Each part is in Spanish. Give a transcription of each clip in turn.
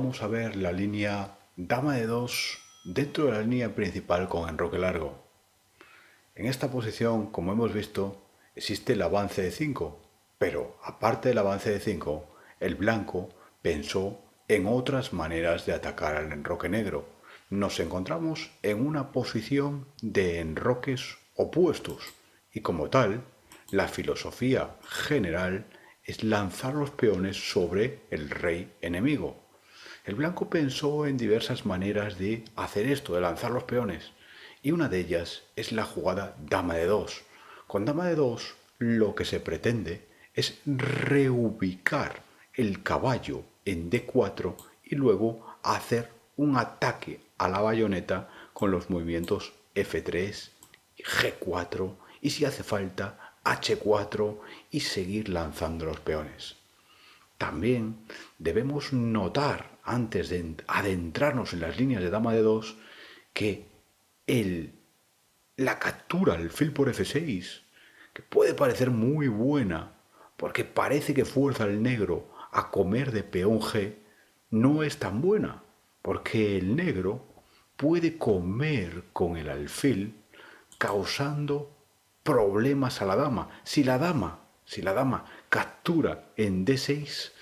vamos a ver la línea dama de 2 dentro de la línea principal con enroque largo. En esta posición, como hemos visto, existe el avance de 5, pero aparte del avance de 5, el blanco pensó en otras maneras de atacar al enroque negro. Nos encontramos en una posición de enroques opuestos y como tal, la filosofía general es lanzar los peones sobre el rey enemigo. El blanco pensó en diversas maneras de hacer esto, de lanzar los peones, y una de ellas es la jugada dama de 2. Con dama de 2 lo que se pretende es reubicar el caballo en D4 y luego hacer un ataque a la bayoneta con los movimientos F3, G4 y si hace falta H4 y seguir lanzando los peones. También debemos notar, antes de adentrarnos en las líneas de dama de 2, que la captura, el fil por F6, que puede parecer muy buena, porque parece que fuerza al negro a comer de peón G, no es tan buena, porque el negro puede comer con el alfil causando problemas a la dama. Si la dama captura en D6,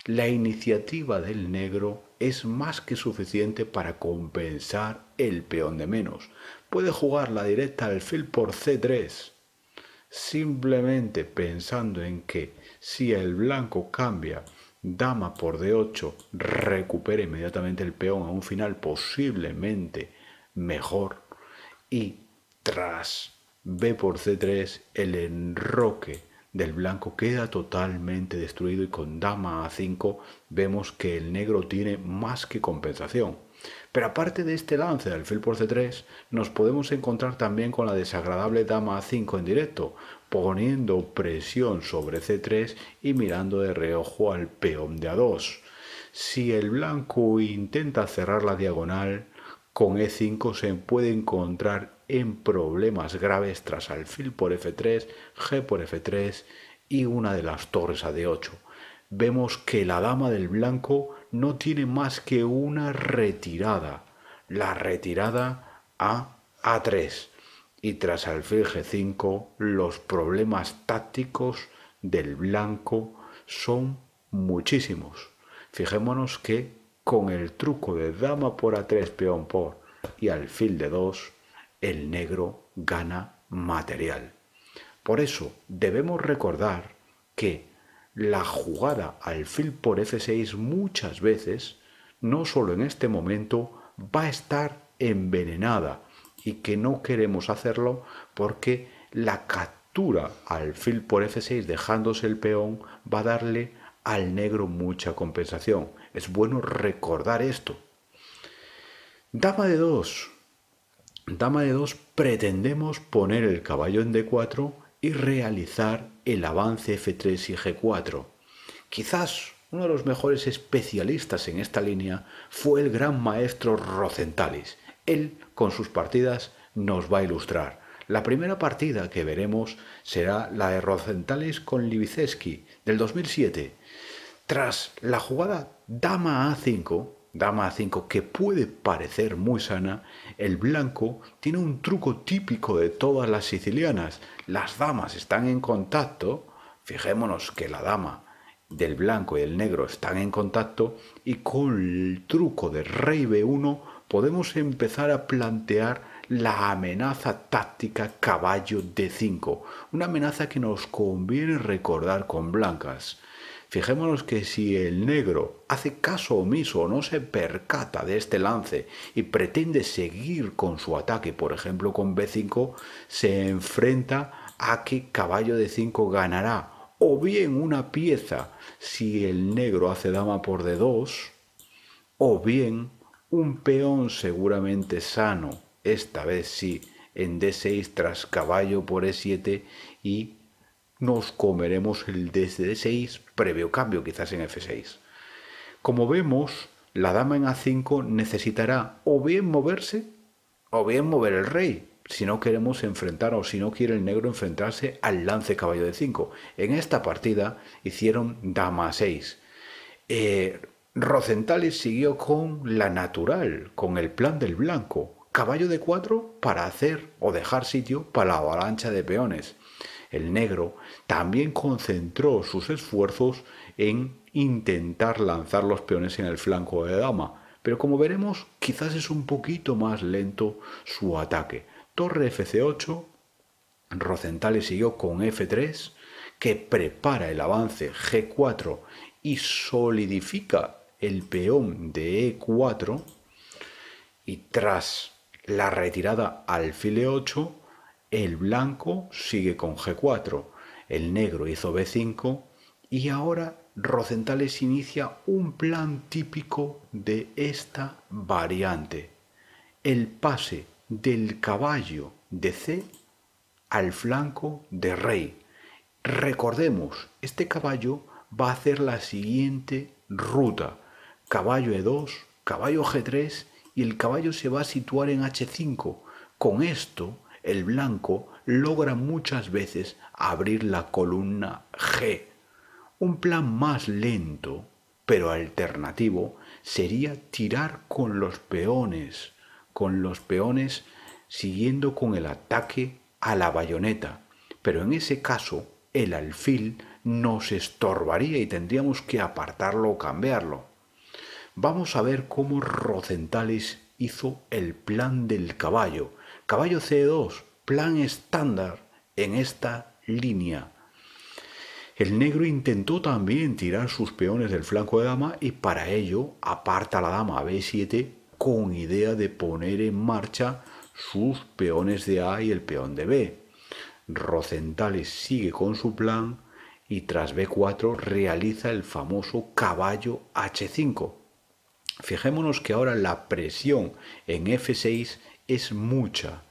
la iniciativa del negro es más que suficiente para compensar el peón de menos. Puede jugar la directa alfil por C3, simplemente pensando en que si el blanco cambia dama por D8, recupera inmediatamente el peón a un final posiblemente mejor y tras B por C3 el enroque del blanco queda totalmente destruido y con dama A5 vemos que el negro tiene más que compensación. Pero aparte de este lance de alfil por C3, nos podemos encontrar también con la desagradable dama A5 en directo, poniendo presión sobre C3 y mirando de reojo al peón de A2. Si el blanco intenta cerrar la diagonal, con E5 se puede encontrar en problemas graves tras alfil por F3, G por F3 y una de las torres a D8. Vemos que la dama del blanco no tiene más que una retirada, la retirada a A3. Y tras alfil G5, los problemas tácticos del blanco son muchísimos. Fijémonos que con el truco de dama por A3, peón por y alfil de 2, el negro gana material. Por eso debemos recordar que la jugada alfil por F6 muchas veces, no solo en este momento, va a estar envenenada y que no queremos hacerlo porque la captura alfil por F6 dejándose el peón va a darle al negro mucha compensación. Es bueno recordar esto. Dama de 2. Dama de 2 pretendemos poner el caballo en D4 y realizar el avance F3 y G4. Quizás uno de los mejores especialistas en esta línea fue el gran maestro Rosenthalis. Él, con sus partidas, nos va a ilustrar. La primera partida que veremos será la de Rosenthalis con Libiszewski del 2007. Tras la jugada dama A5 que puede parecer muy sana, el blanco tiene un truco típico de todas las sicilianas. Las damas están en contacto, fijémonos que la dama del blanco y el negro están en contacto y con el truco de rey B1 podemos empezar a plantear la amenaza táctica caballo D5, una amenaza que nos conviene recordar con blancas. Fijémonos que si el negro hace caso omiso o no se percata de este lance y pretende seguir con su ataque, por ejemplo con B5, se enfrenta a que caballo D5 ganará o bien una pieza si el negro hace dama por D2 o bien un peón seguramente sano, esta vez sí, en D6 tras caballo por E7 y nos comeremos el D6 previo cambio quizás en F6. Como vemos, la dama en A5 necesitará o bien moverse o bien mover el rey, si no queremos enfrentar o si no quiere el negro enfrentarse al lance caballo D5. En esta partida hicieron dama A6. Rosentales siguió con la natural, con el plan del blanco. Caballo de 4 para hacer o dejar sitio para la avalancha de peones. El negro también concentró sus esfuerzos en intentar lanzar los peones en el flanco de dama, pero como veremos, quizás es un poquito más lento su ataque. Torre Fc8, Rosentales siguió con F3, que prepara el avance G4 y solidifica el peón de E4, y tras la retirada alfil E8, el blanco sigue con G4, el negro hizo B5 y ahora Rosentales inicia un plan típico de esta variante: el pase del caballo de C al flanco de rey. Recordemos, este caballo va a hacer la siguiente ruta: caballo E2, caballo G3 y el caballo se va a situar en H5. Con esto, el blanco logra muchas veces abrir la columna G. Un plan más lento, pero alternativo, sería tirar con los peones siguiendo con el ataque a la bayoneta. Pero en ese caso, el alfil nos estorbaría y tendríamos que apartarlo o cambiarlo. Vamos a ver cómo Rosentales hizo el plan del caballo. Caballo C2, plan estándar en esta línea. El negro intentó también tirar sus peones del flanco de dama y para ello aparta a la dama a B7 con idea de poner en marcha sus peones de A y el peón de B. Rosentales sigue con su plan y tras B4 realiza el famoso caballo H5. Fijémonos que ahora la presión en F6 es mucha.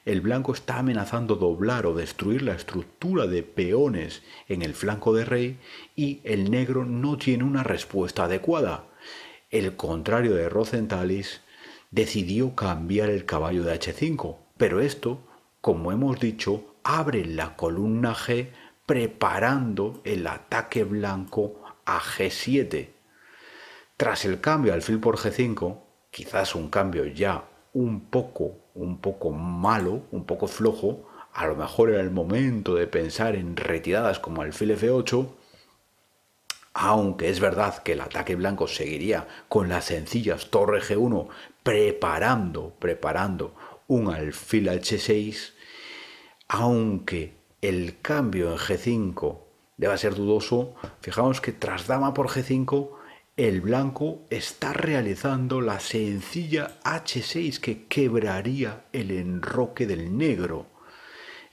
El blanco está amenazando doblar o destruir la estructura de peones en el flanco de rey y el negro no tiene una respuesta adecuada. El contrario de Rosentales decidió cambiar el caballo de H5, pero esto, como hemos dicho, abre la columna G preparando el ataque blanco a G7. Tras el cambio alfil por G5, quizás un cambio ya un poco malo, un poco flojo, a lo mejor era el momento de pensar en retiradas como alfil F8, aunque es verdad que el ataque blanco seguiría con las sencillas torre G1 preparando un alfil H6, aunque el cambio en G5 deba ser dudoso. Fijamos que tras dama por G5 el blanco está realizando la sencilla H6 que quebraría el enroque del negro.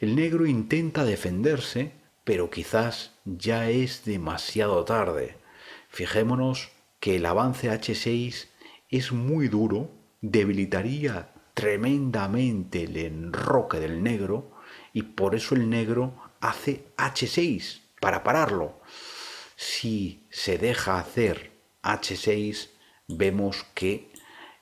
El negro intenta defenderse, pero quizás ya es demasiado tarde. Fijémonos que el avance H6 es muy duro, debilitaría tremendamente el enroque del negro y por eso el negro hace H6 para pararlo. Si se deja hacer H6, vemos que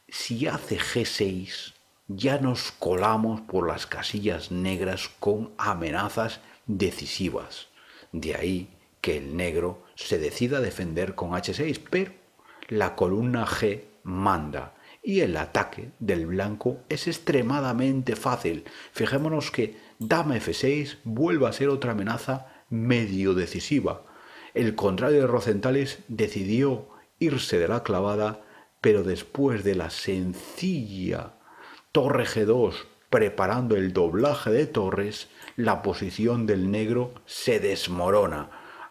si hace G6 ya nos colamos por las casillas negras con amenazas decisivas. De ahí que el negro se decida a defender con H6, pero la columna G manda y el ataque del blanco es extremadamente fácil. Fijémonos que dama F6 vuelve a ser otra amenaza medio decisiva. El contrario de Rosentales decidió irse de la clavada, pero después de la sencilla torre G2 preparando el doblaje de torres, la posición del negro se desmorona,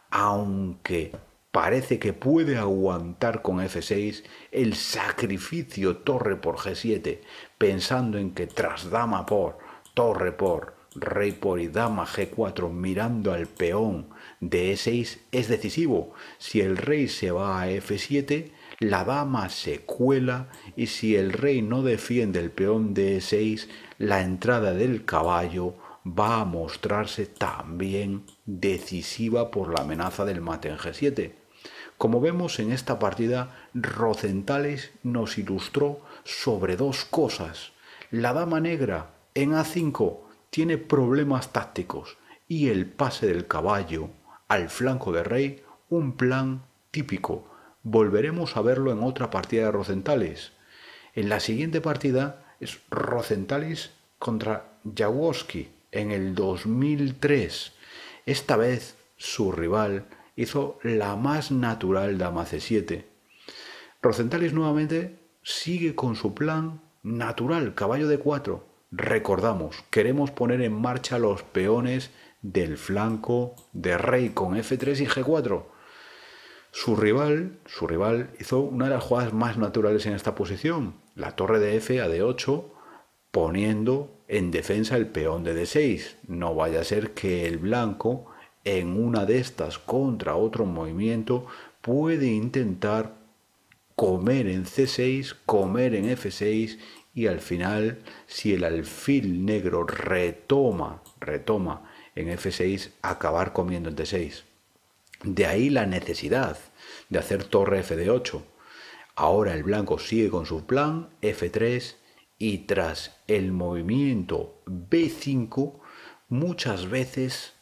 aunque parece que puede aguantar con F6 el sacrificio torre por G7, pensando en que tras dama por, torre por, rey por y dama G4 mirando al peón de E6 es decisivo. Si el rey se va a F7, la dama se cuela y si el rey no defiende el peón de E6, la entrada del caballo va a mostrarse también decisiva por la amenaza del mate en G7. Como vemos en esta partida, Rosentales nos ilustró sobre dos cosas. La dama negra en A5 tiene problemas tácticos y el pase del caballo al flanco de rey un plan típico. volveremos a verlo en otra partida de Rosenthalis. En la siguiente partida es Rosenthalis contra Jaworski en el 2003. Esta vez su rival hizo la más natural dama c7. Rosenthalis nuevamente sigue con su plan natural, caballo d4. Recordamos, queremos poner en marcha los peones del flanco de rey con f3 y g4. Su rival hizo una de las jugadas más naturales en esta posición, la torre de f a d8, poniendo en defensa el peón de d6. No vaya a ser que el blanco, en una de estas contra otro movimiento, puede intentar comer en c6, comer en f6 y al final, si el alfil negro retoma en f6, acabar comiendo en d6. De ahí la necesidad de hacer torre f de 8. Ahora el blanco sigue con su plan f3 y tras el movimiento b5 muchas veces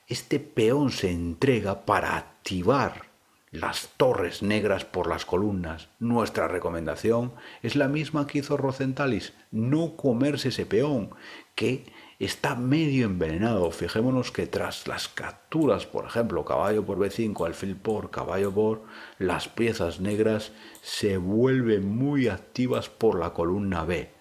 este peón se entrega para activar las torres negras por las columnas. Nuestra recomendación es la misma que hizo Rosenthalis, no comerse ese peón que está medio envenenado. Fijémonos que tras las capturas, por ejemplo, caballo por b5, alfil por, caballo por, las piezas negras se vuelven muy activas por la columna B.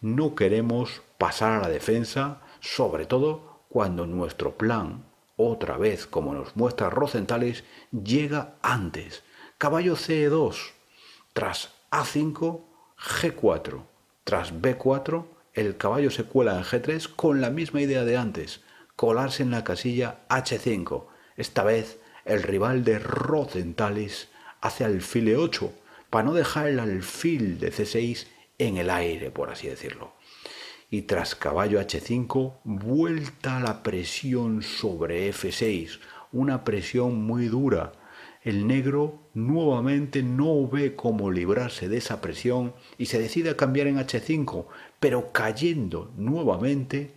No queremos pasar a la defensa, sobre todo cuando nuestro plan, otra vez como nos muestra Rosenthalis, llega antes. Caballo c2, tras a5, g4, tras b4, el caballo se cuela en g3 con la misma idea de antes, colarse en la casilla h5. Esta vez el rival de Rosenthalis hace alfil e8 para no dejar el alfil de c6 en el aire, por así decirlo. Y tras caballo h5, vuelta a la presión sobre f6, una presión muy dura. El negro nuevamente no ve cómo librarse de esa presión y se decide a cambiar en h5, pero cayendo nuevamente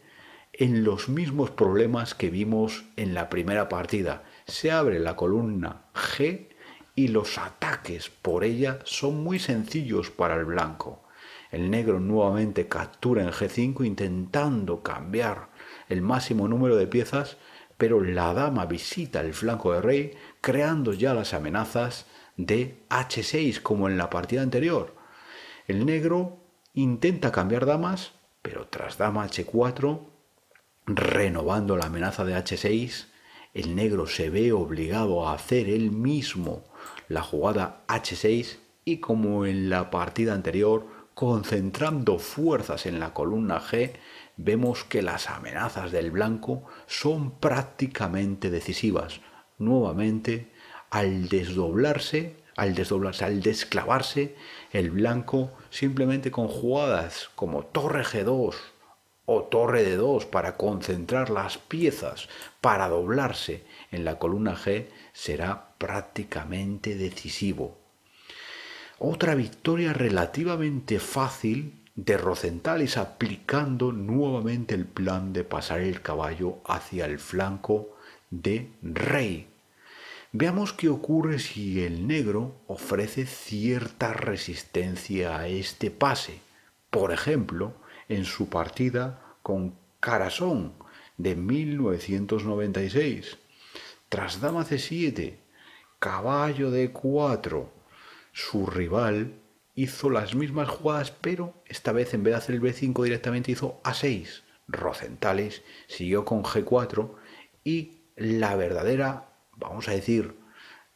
en los mismos problemas que vimos en la primera partida. Se abre la columna G y los ataques por ella son muy sencillos para el blanco. El negro nuevamente captura en g5 intentando cambiar el máximo número de piezas, pero la dama visita el flanco de rey creando ya las amenazas de h6 como en la partida anterior. El negro intenta cambiar damas, pero tras dama h4, renovando la amenaza de h6, el negro se ve obligado a hacer él mismo la jugada h6 y como en la partida anterior, concentrando fuerzas en la columna G, vemos que las amenazas del blanco son prácticamente decisivas. Nuevamente, al desclavarse, el blanco simplemente con jugadas como torre G2 o torre D2 para concentrar las piezas, para doblarse en la columna G, será prácticamente decisivo. Otra victoria relativamente fácil de Rosenthalis aplicando nuevamente el plan de pasar el caballo hacia el flanco de rey. Veamos qué ocurre si el negro ofrece cierta resistencia a este pase. Por ejemplo, en su partida con Carasón de 1996. Tras dama c7, caballo d4, su rival hizo las mismas jugadas, pero esta vez en vez de hacer el b5 directamente hizo a6. Rosenthalis siguió con g4 y la verdadera, vamos a decir,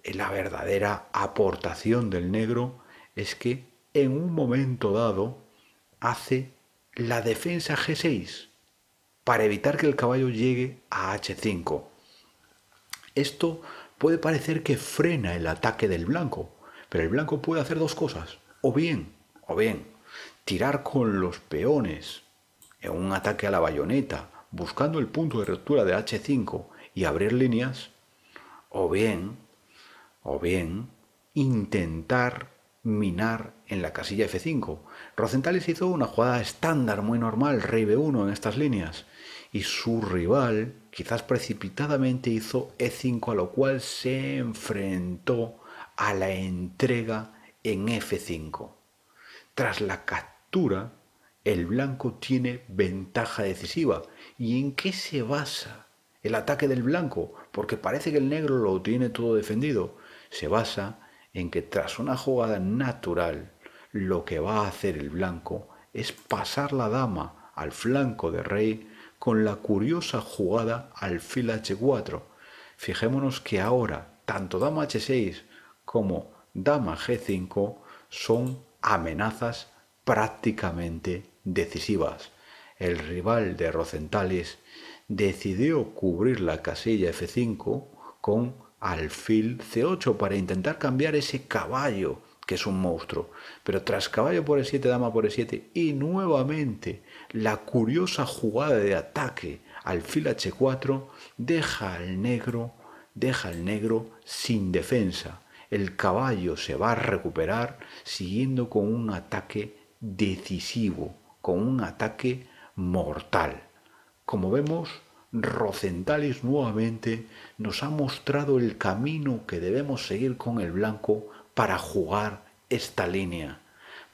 la verdadera aportación del negro es que en un momento dado hace la defensa g6 para evitar que el caballo llegue a h5. Esto puede parecer que frena el ataque del blanco, pero el blanco puede hacer dos cosas, o bien, tirar con los peones en un ataque a la bayoneta, buscando el punto de ruptura de h5 y abrir líneas, o bien intentar minar en la casilla f5. Rosenthalis hizo una jugada estándar muy normal, rey b1 en estas líneas, y su rival quizás precipitadamente hizo e5, a lo cual se enfrentó a la entrega en F5. Tras la captura, el blanco tiene ventaja decisiva. ¿Y en qué se basa el ataque del blanco? Porque parece que el negro lo tiene todo defendido. Se basa en que tras una jugada natural, lo que va a hacer el blanco es pasar la dama al flanco de rey con la curiosa jugada alfil h4. Fijémonos que ahora tanto dama h6 como dama g5 son amenazas prácticamente decisivas. El rival de Rosenthalis decidió cubrir la casilla F5 con alfil C8 para intentar cambiar ese caballo que es un monstruo. Pero tras caballo por E7, dama por E7 y nuevamente la curiosa jugada de ataque alfil H4 deja al negro sin defensa. El caballo se va a recuperar siguiendo con un ataque decisivo, con un ataque mortal. Como vemos, Rosenthalis nuevamente nos ha mostrado el camino que debemos seguir con el blanco para jugar esta línea.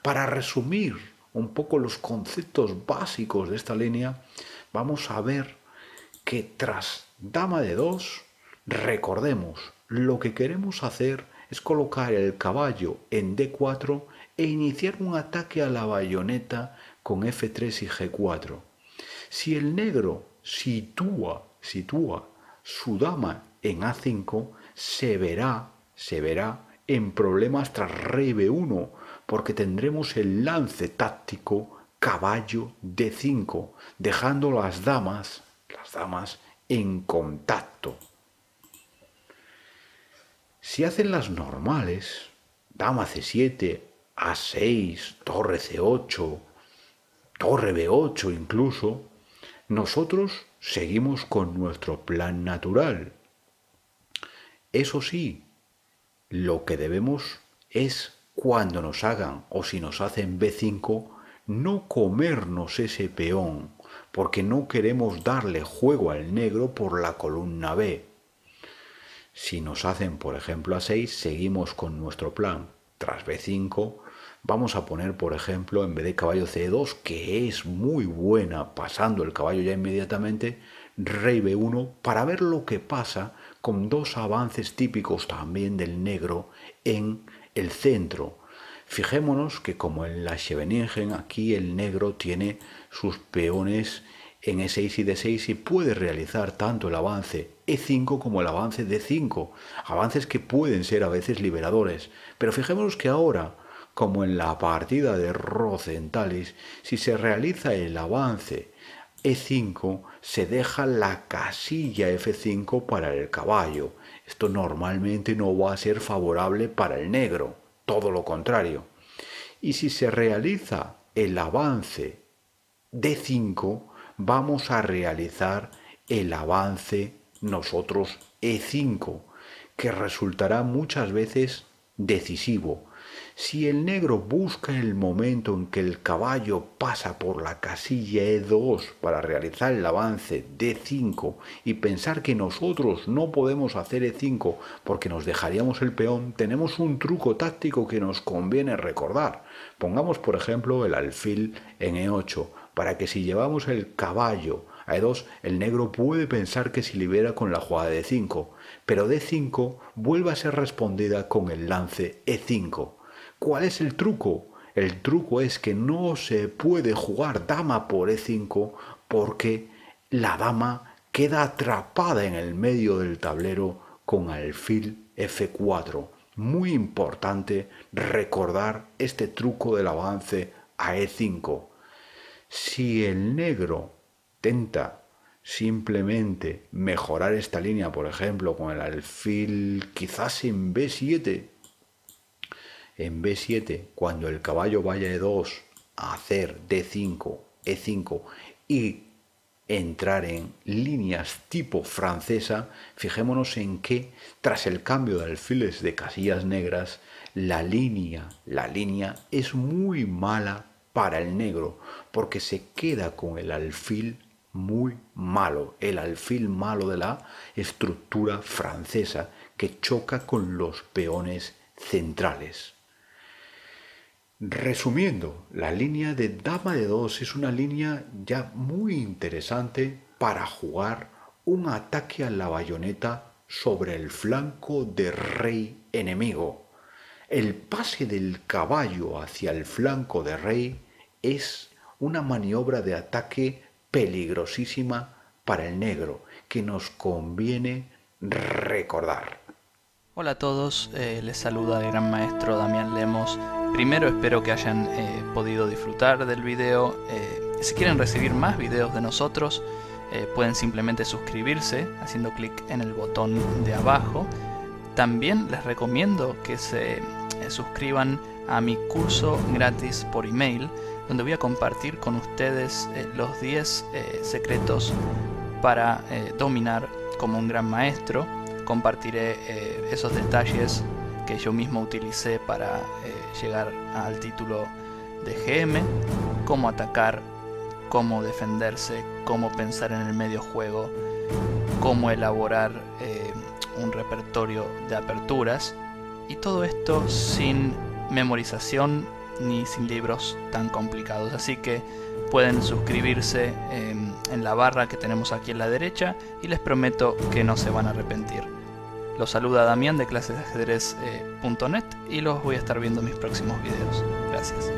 Para resumir un poco los conceptos básicos de esta línea, vamos a ver que tras dama de 2, recordemos, lo que queremos hacer es colocar el caballo en D4 e iniciar un ataque a la bayoneta con F3 y G4. Si el negro sitúa su dama en A5, se verá en problemas tras rey B1, porque tendremos el lance táctico caballo D5, dejando las damas en contacto. Si hacen las normales, dama C7, A6, torre C8, torre B8 incluso, nosotros seguimos con nuestro plan natural. Eso sí, lo que debemos es, cuando nos hagan o si nos hacen B5, no comernos ese peón, porque no queremos darle juego al negro por la columna B. Si nos hacen, por ejemplo, A6, seguimos con nuestro plan. Tras B5, vamos a poner, por ejemplo, en vez de caballo C2, que es muy buena, pasando el caballo ya inmediatamente, rey B1, para ver lo que pasa con dos avances típicos también del negro en el centro. Fijémonos que como en la Scheveningen, aquí el negro tiene sus peones en E6 y D6 y puede realizar tanto el avance E5 como el avance D5, avances que pueden ser a veces liberadores. Pero fijémonos que ahora, como en la partida de Rosenthalis, si se realiza el avance E5, se deja la casilla F5 para el caballo. Esto normalmente no va a ser favorable para el negro, todo lo contrario. Y si se realiza el avance D5, vamos a realizar el avance nosotros E5, que resultará muchas veces decisivo. Si el negro busca el momento en que el caballo pasa por la casilla E2 para realizar el avance D5 y pensar que nosotros no podemos hacer E5 porque nos dejaríamos el peón, tenemos un truco táctico que nos conviene recordar. Pongamos, por ejemplo, el alfil en E8, para que si llevamos el caballo a E2, el negro puede pensar que se libera con la jugada de D5, pero D5 vuelve a ser respondida con el lance E5. ¿Cuál es el truco? El truco es que no se puede jugar dama por E5 porque la dama queda atrapada en el medio del tablero con alfil F4. Muy importante recordar este truco del avance a E5. Si el negro intenta simplemente mejorar esta línea, por ejemplo, con el alfil quizás en B7, cuando el caballo vaya a E2, a hacer D5, E5 y entrar en líneas tipo francesa, fijémonos en que tras el cambio de alfiles de casillas negras, la línea es muy mala para el negro, porque se queda con el alfil muy malo, el alfil malo de la estructura francesa, que choca con los peones centrales. Resumiendo, la línea de dama de 2 es una línea ya muy interesante para jugar un ataque a la bayoneta sobre el flanco de rey enemigo. El pase del caballo hacia el flanco de rey es una maniobra de ataque peligrosísima para el negro que nos conviene recordar. Hola a todos, les saluda el gran maestro Damián Lemos. Primero espero que hayan podido disfrutar del video. Si quieren recibir más videos de nosotros, pueden simplemente suscribirse haciendo clic en el botón de abajo. También les recomiendo que se suscriban a mi curso gratis por email, donde voy a compartir con ustedes los 10 secretos para dominar como un gran maestro. Compartiré esos detalles que yo mismo utilicé para llegar al título de GM, cómo atacar, cómo defenderse, cómo pensar en el medio juego, cómo elaborar un repertorio de aperturas, y todo esto sin memorización ni sin libros tan complicados. Así que pueden suscribirse en la barra que tenemos aquí a la derecha y les prometo que no se van a arrepentir. Los saluda Damián de clasesdeajedrez.net y los voy a estar viendo en mis próximos videos. Gracias.